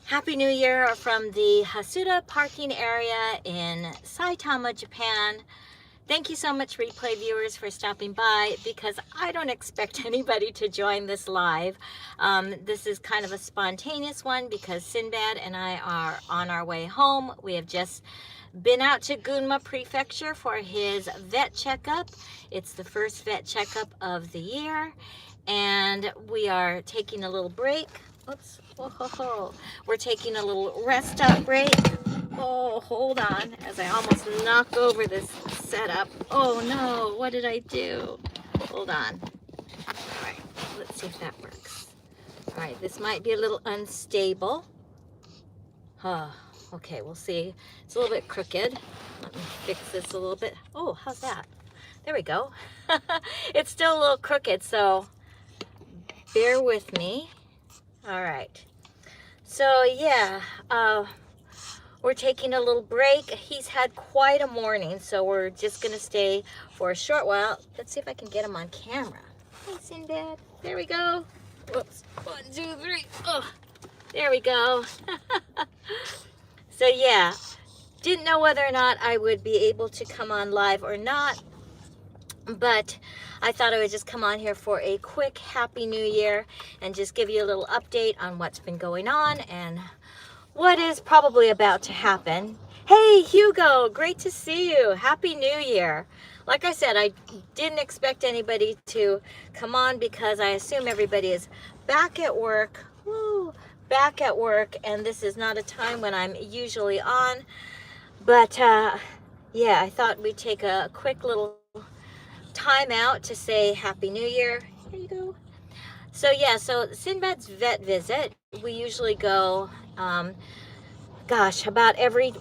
Happy New Year from the Hasuda Parking Area in Saitama, Japan. Thank you so much, replay viewers, for stopping by, because I don't expect anybody to join this live. This is kind of a spontaneous one because Sinbad and I are on our way home. We have just been out to Gunma Prefecture for his vet checkup. It's the first vet checkup of the year, and we are taking a little break. Oops. Whoa. We're taking a little rest up break. Oh, hold on, as I almost knock over this setup. Oh no, what did I do? Hold on. All right, let's see if that works. All right, this might be a little unstable. Okay, we'll see. It's a little bit crooked. Let me fix this a little bit. Oh, how's that? There we go. It's still a little crooked, so bear with me. All right. So yeah, we're taking a little break. He's had quite a morning, so we're just gonna stay for a short while. Let's see if I can get him on camera. Hey, Sinbad. There we go. Whoops. 1, 2, 3. Oh, there we go. So yeah, didn't know whether or not I would be able to come on live or not, but I thought I would just come on here for a quick Happy New Year and just give you a little update on what's been going on and what is probably about to happen. Hey, Hugo, great to see you. Happy New Year. Like I said, I didn't expect anybody to come on because I assume everybody is back at work. Woo, back at work, and this is not a time when I'm usually on. But yeah, I thought we'd take a quick little time out to say Happy New Year. Here you go. So yeah, so Sinbad's vet visit, we usually go, about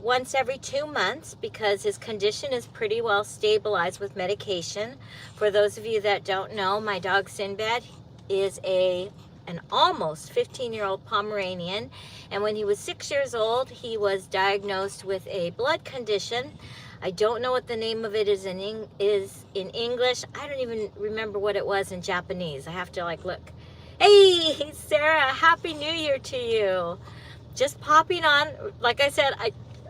once every 2 months, because his condition is pretty well stabilized with medication. For those of you that don't know, my dog Sinbad is an almost 15-year-old Pomeranian, and when he was 6 years old, he was diagnosed with a blood condition. I don't know what the name of it is in English. I don't even remember what it was in Japanese. I have to look. Hey, Sarah, Happy New Year to you. Just popping on. Like I said,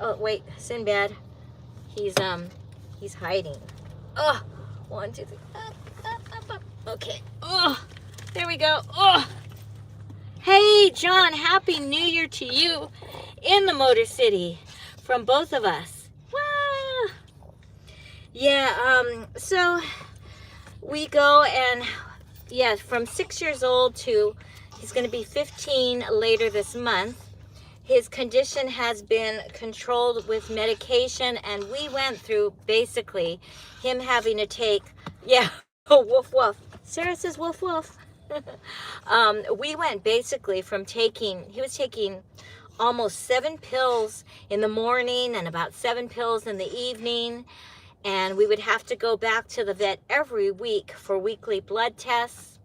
oh wait, Sinbad. He's hiding. Oh, 1, 2, 3. Up. Okay. Oh, there we go. Oh. Hey, John, Happy New Year to you in the Motor City from both of us. Yeah, so we go, and yeah, from 6 years old to he's going to be 15 later this month. His condition has been controlled with medication, and we went through basically him having to take, yeah, woof woof. Sarah says woof woof. We went basically from he was taking almost 7 pills in the morning and about 7 pills in the evening. And we would have to go back to the vet every week for weekly blood tests.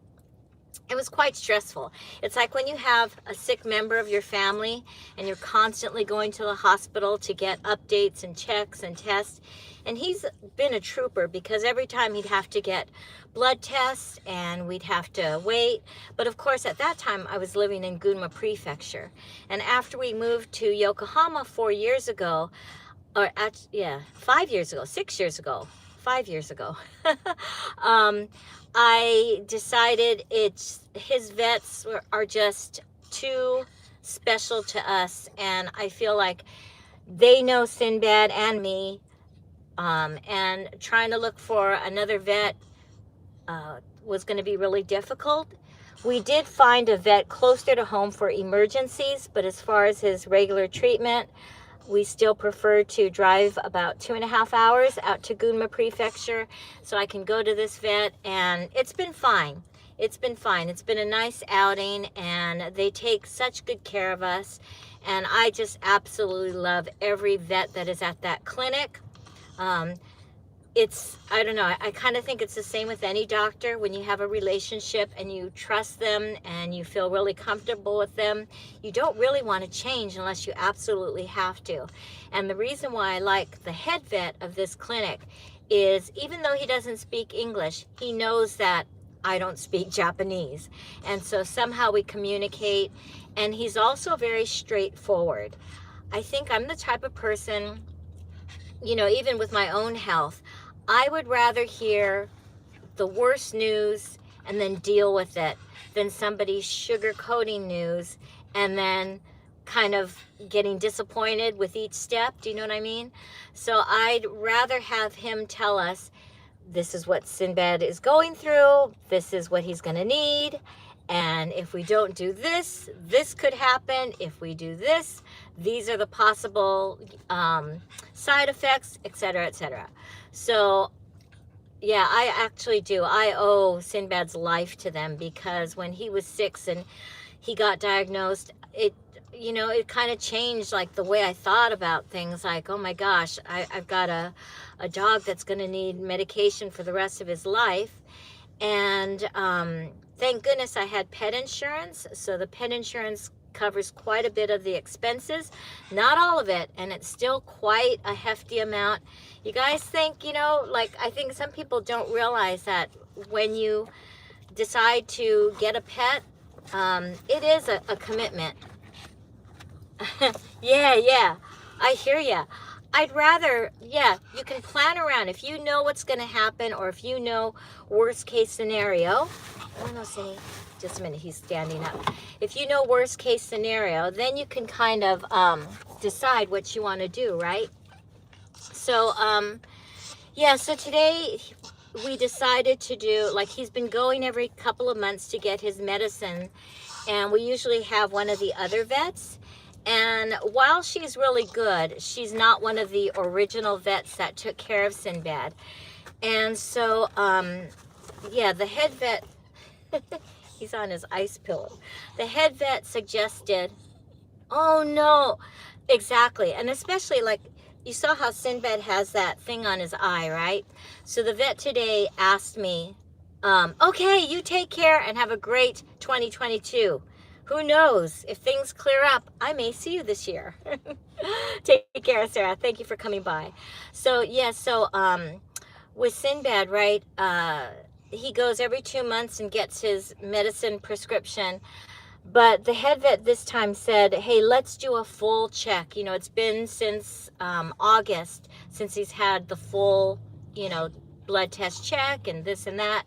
It was quite stressful. It's like when you have a sick member of your family and you're constantly going to the hospital to get updates and checks and tests. And he's been a trooper, because every time he'd have to get blood tests and we'd have to wait. But of course, at that time, I was living in Gunma Prefecture. And after we moved to Yokohama 4 years ago, 5 years ago, 6 years ago, 5 years ago, I decided his vets are just too special to us, and I feel like they know Sinbad and me, and trying to look for another vet was going to be really difficult. We did find a vet closer to home for emergencies, but as far as his regular treatment, we still prefer to drive about 2.5 hours out to Gunma Prefecture so I can go to this vet, and it's been fine. It's been fine. It's been a nice outing, and they take such good care of us, and I just absolutely love every vet that is at that clinic. I don't know, I kind of think it's the same with any doctor. When you have a relationship and you trust them and you feel really comfortable with them, you don't really want to change unless you absolutely have to. And the reason why I like the head vet of this clinic is, even though he doesn't speak English, he knows that I don't speak Japanese. And so somehow we communicate, and he's also very straightforward. I think I'm the type of person, you know, even with my own health, I would rather hear the worst news and then deal with it than somebody sugarcoating news and then kind of getting disappointed with each step. Do you know what I mean? So I'd rather have him tell us, this is what Sinbad is going through, this is what he's going to need, and if we don't do this, this could happen. If we do this, these are the possible side effects, etc., etc. So yeah, I actually do. I owe Sinbad's life to them, because when he was 6 and he got diagnosed, it, you know, it kind of changed like the way I thought about things. Like, oh my gosh, I've got a dog that's going to need medication for the rest of his life. And thank goodness I had pet insurance. So the pet insurance covers quite a bit of the expenses, not all of it, and it's still quite a hefty amount. You guys think, you know, like, I think some people don't realize that when you decide to get a pet, it is a commitment. Yeah, I hear ya. I'd rather, yeah, you can plan around. If you know what's going to happen, or if you know worst case scenario. Oh no, Cindy, just a minute, he's standing up. If you know worst case scenario, then you can kind of decide what you want to do, right? So, yeah, so today we decided to do, like, he's been going every couple of months to get his medicine, and we usually have one of the other vets. And while she's really good, she's not one of the original vets that took care of Sinbad. And so, yeah, the head vet, he's on his ice pillow. The head vet suggested, oh no, exactly. And especially, like, you saw how Sinbad has that thing on his eye, right? So the vet today asked me, okay, you take care and have a great 2022. Who knows? If things clear up, I may see you this year. Take care, Sarah. Thank you for coming by. So, yeah, so with Sinbad, right, he goes every 2 months and gets his medicine prescription. But the head vet this time said, hey, let's do a full check. You know, it's been since August since he's had the full, you know, blood test check and this and that.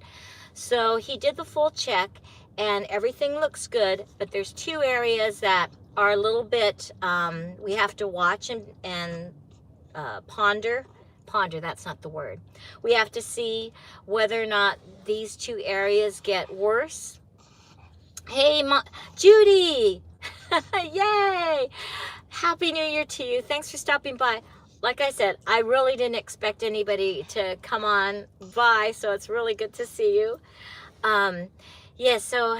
So he did the full check, and everything looks good, but there's 2 areas that are a little bit, we have to watch and ponder, that's not the word. We have to see whether or not these 2 areas get worse. Hey, Judy! Yay! Happy New Year to you. Thanks for stopping by. Like I said, I really didn't expect anybody to come on by, so it's really good to see you. Yeah, so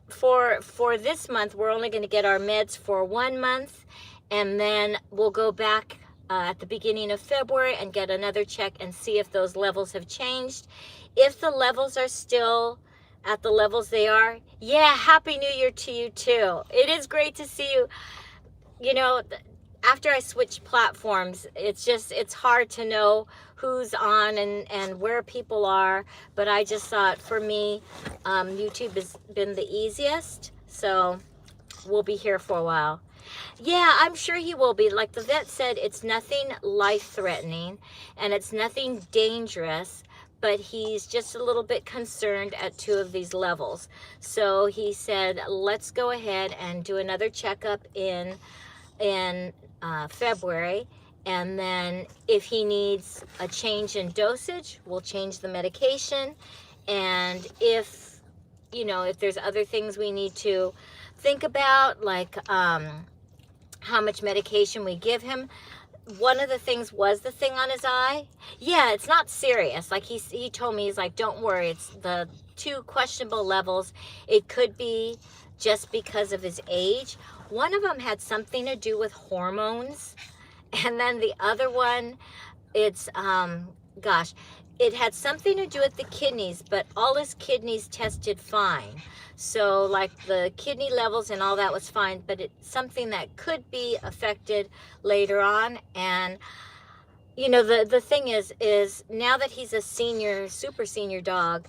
for this month, we're only going to get our meds for 1 month, and then we'll go back at the beginning of February and get another check and see if those levels have changed. If the levels are still at the levels they are, yeah, Happy New Year to you too. It is great to see you. You know, after I switched platforms, it's hard to know who's on and where people are, but I just thought, for me, YouTube has been the easiest, so we'll be here for a while. Yeah, I'm sure he will be. Like the vet said, it's nothing life-threatening, and it's nothing dangerous, but he's just a little bit concerned at 2 of these levels. So he said, let's go ahead and do another checkup in February, and then if he needs a change in dosage, we'll change the medication. And if, you know, if there's other things we need to think about, like how much medication we give him. One of the things was the thing on his eye. Yeah, it's not serious. Like he told me, he's like, don't worry, it's the 2 questionable levels. It could be just because of his age. One of them had something to do with hormones, and then the other one, it's gosh, it had something to do with the kidneys, but all his kidneys tested fine. So like the kidney levels and all that was fine, but it's something that could be affected later on. And you know, the thing is now that he's a senior, super senior dog,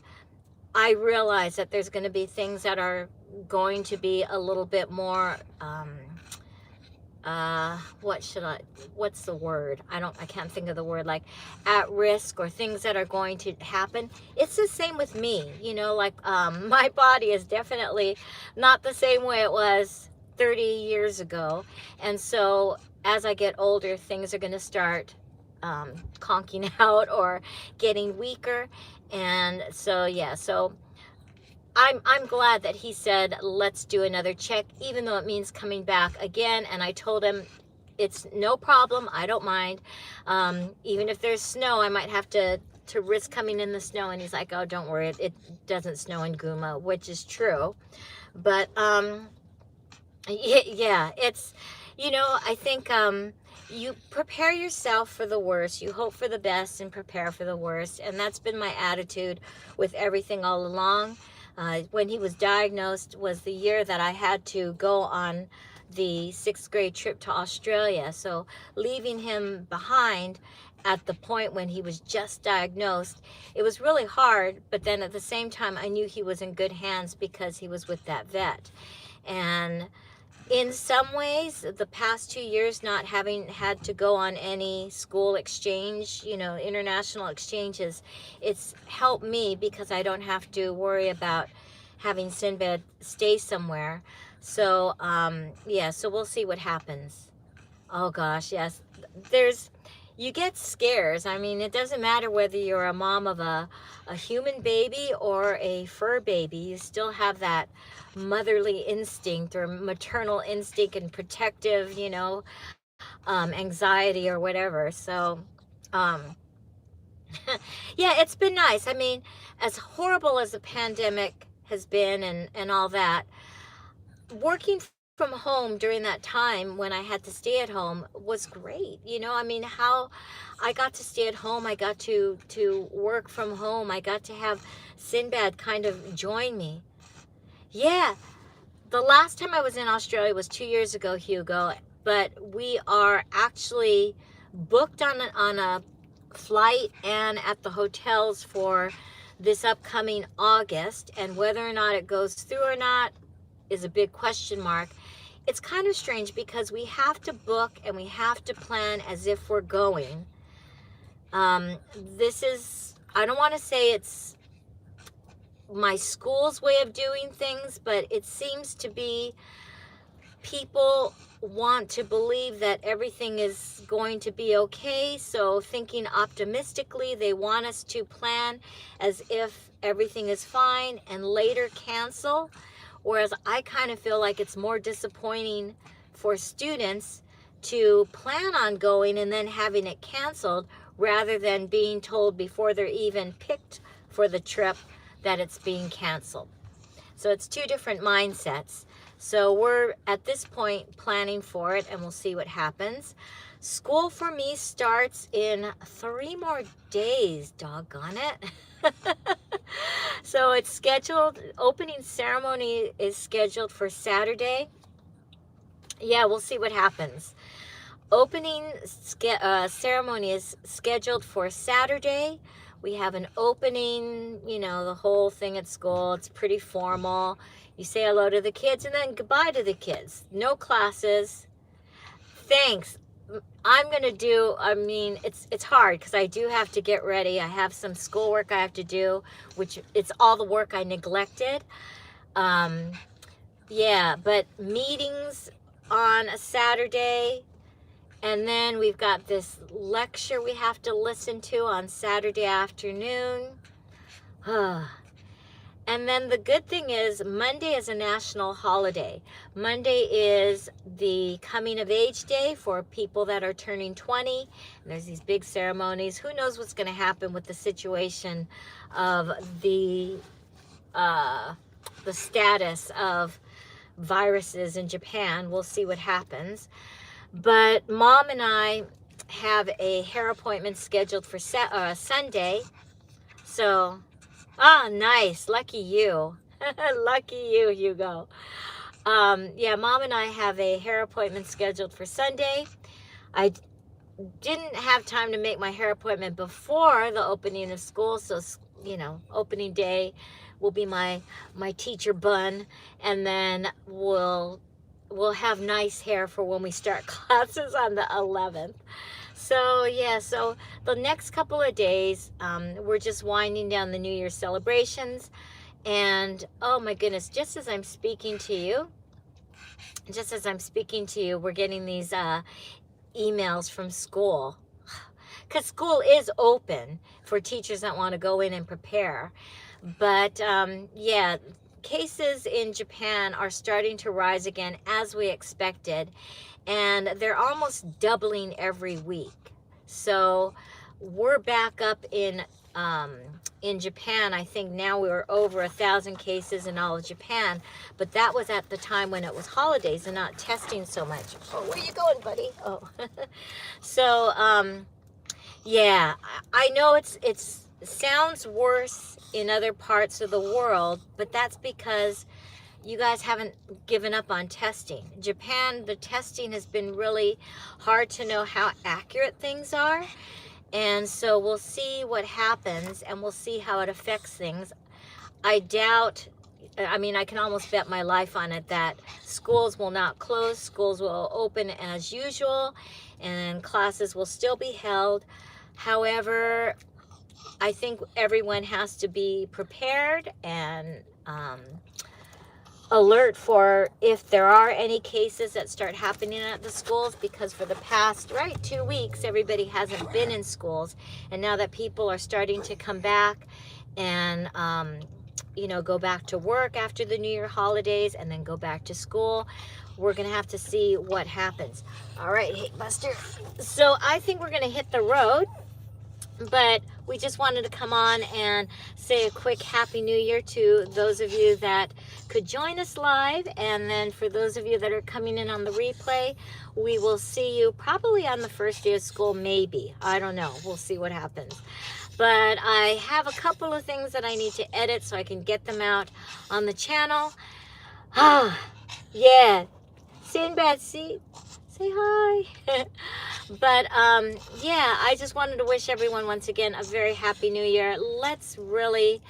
I realize that there's going to be things that are going to be a little bit more, what's the word? I can't think of the word, like at risk, or things that are going to happen. It's the same with me, like, my body is definitely not the same way it was 30 years ago. And so as I get older, things are going to start conking out or getting weaker. And so, yeah, so I'm glad that he said, let's do another check, even though it means coming back again. And I told him, it's no problem. I don't mind. Even if there's snow, I might have to risk coming in the snow. And he's like, oh, don't worry. It doesn't snow in Guma, which is true. But, yeah, it's, I think, you prepare yourself for the worst. You hope for the best and prepare for the worst. And that's been my attitude with everything all along. When he was diagnosed was the year that I had to go on the 6th grade trip to Australia. So leaving him behind at the point when he was just diagnosed, it was really hard. But then at the same time, I knew he was in good hands because he was with that vet. And in some ways, the past 2 years, not having had to go on any school exchange, international exchanges, it's helped me because I don't have to worry about having Sinbad stay somewhere. So, yeah, so we'll see what happens. Oh gosh, yes. You get scares. I mean, it doesn't matter whether you're a mom of a human baby or a fur baby. You still have that motherly instinct or maternal instinct and protective, anxiety or whatever. So, yeah, it's been nice. I mean, as horrible as the pandemic has been and all that, working from home during that time when I had to stay at home was great. I mean, how I got to stay at home, I got to work from home, I got to have Sinbad kind of join me. Yeah, the last time I was in Australia was 2 years ago, Hugo, but we are actually booked on a flight and at the hotels for this upcoming August, and whether or not it goes through or not is a big question mark. It's kind of strange because we have to book and we have to plan as if we're going. This is, I don't want to say it's my school's way of doing things, but it seems to be people want to believe that everything is going to be okay. So thinking optimistically, they want us to plan as if everything is fine and later cancel. Whereas I kind of feel like it's more disappointing for students to plan on going and then having it canceled rather than being told before they're even picked for the trip that it's being canceled. So it's two different mindsets. So we're at this point planning for it and we'll see what happens. School for me starts in 3 more days, doggone it. So it's scheduled, opening ceremony is scheduled for Saturday. Yeah, we'll see what happens. Opening ceremony is scheduled for Saturday. We have an opening, the whole thing at school. It's pretty formal. You say hello to the kids and then goodbye to the kids. No classes. Thanks. I'm going to do, it's hard because I do have to get ready. I have some schoolwork I have to do, which it's all the work I neglected. Yeah, but meetings on a Saturday, and then we've got this lecture we have to listen to on Saturday afternoon. And then the good thing is Monday is a national holiday. Monday is the coming of age day for people that are turning 20. And there's these big ceremonies. Who knows what's going to happen with the situation of the status of viruses in Japan. We'll see what happens. But Mom and I have a hair appointment scheduled for Sunday. So... nice. Lucky you. Lucky you, Hugo. Yeah, Mom and I have a hair appointment scheduled for Sunday. I didn't have time to make my hair appointment before the opening of school. So, opening day, will be my teacher bun, and then we'll have nice hair for when we start classes on the 11th. So yeah, so the next couple of days, we're just winding down the New Year's celebrations. And oh my goodness, just as I'm speaking to you, we're getting these emails from school. Because school is open for teachers that want to go in and prepare. But yeah, cases in Japan are starting to rise again as we expected. And they're almost doubling every week. So we're back up in Japan. I think now we're over 1,000 cases in all of Japan, but that was at the time when it was holidays and not testing so much. Oh, where you going, buddy? Oh, so yeah, I know it sounds worse in other parts of the world, but that's because you guys haven't given up on testing. Japan, the testing has been really hard to know how accurate things are. And so we'll see what happens, and we'll see how it affects things. I doubt, I mean, I can almost bet my life on it that schools will not close. Schools will open as usual, and classes will still be held. However, I think everyone has to be prepared and alert for if there are any cases that start happening at the schools, because for the past 2 weeks everybody hasn't been in schools, and now that people are starting to come back and you know, go back to work after the New Year holidays and then go back to school, we're gonna have to see what happens. All right, hey Buster, so I think we're gonna hit the road, but we just wanted to come on and say a quick Happy New Year to those of you that could join us live. And then for those of you that are coming in on the replay, we will see you probably on the first day of school, maybe. I don't know. We'll see what happens. But I have a couple of things that I need to edit so I can get them out on the channel. Ah, yeah. Sinbad, say hi. But yeah, I just wanted to wish everyone once again a very Happy New Year. Let's really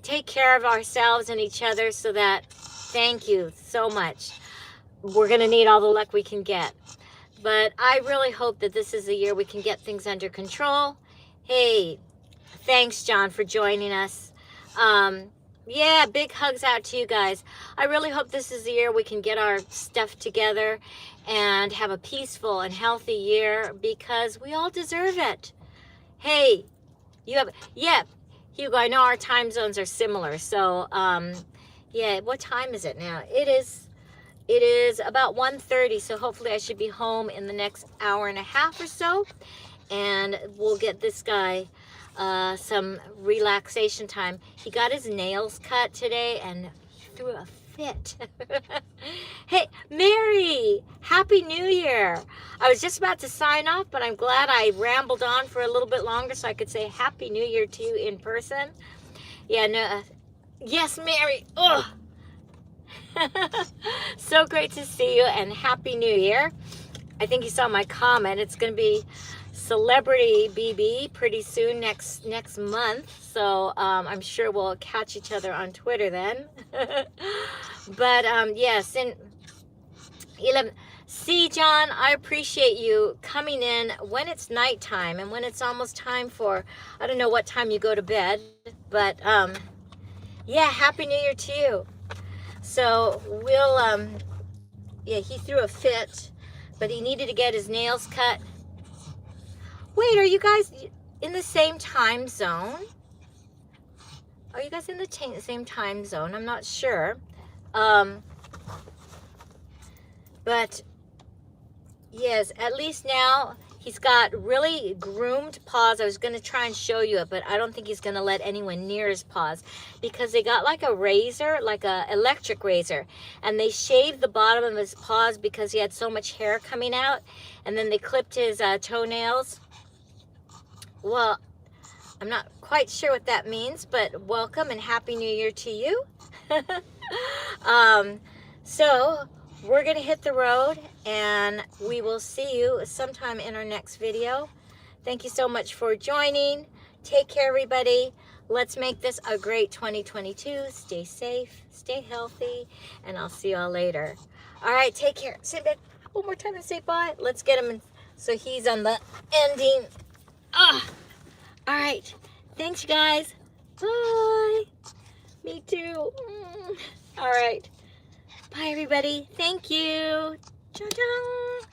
take care of ourselves and each other, so that, thank you so much. We're gonna need all the luck we can get. But I really hope that this is the year we can get things under control. Hey, thanks John for joining us. Yeah, big hugs out to you guys. I really hope this is the year we can get our stuff together and have a peaceful and healthy year, because we all deserve it. Hey, you have, yeah, Hugo, I know our time zones are similar. So, yeah, what time is it now? It is about 1:30, so hopefully I should be home in the next hour and a half or so, and we'll get this guy some relaxation time. He got his nails cut today and he threw a fit. Hey, Mary, Happy New Year. I was just about to sign off, but I'm glad I rambled on for a little bit longer so I could say Happy New Year to you in person. Yeah, no, yes, Mary. Oh, so great to see you, and Happy New Year. I think you saw my comment. It's going to be Celebrity BB pretty soon, next month, so I'm sure we'll catch each other on Twitter then. But yes, and 11. See, John, I appreciate you coming in when it's nighttime and when it's almost time for, I don't know what time you go to bed, but yeah, Happy New Year to you. So we'll yeah, he threw a fit, but he needed to get his nails cut. Wait, are you guys in the same time zone? Are you guys in the same time zone? I'm not sure. But yes, at least now he's got really groomed paws. I was going to try and show you it, but I don't think he's going to let anyone near his paws, because they got like a razor, like a electric razor, and they shaved the bottom of his paws because he had so much hair coming out, and then they clipped his toenails. Well, I'm not quite sure what that means, but welcome and Happy New Year to you. So we're going to hit the road, and we will see you sometime in our next video. Thank you so much for joining. Take care, everybody. let's make this a great 2022. Stay safe, stay healthy, and I'll see y'all later. All right, take care. Sinbad, one more time and say bye. Let's get him in, so he's on the ending. All right. Thanks, you guys. Bye. Me too. All right. Bye, everybody. Thank you. Cha-cha.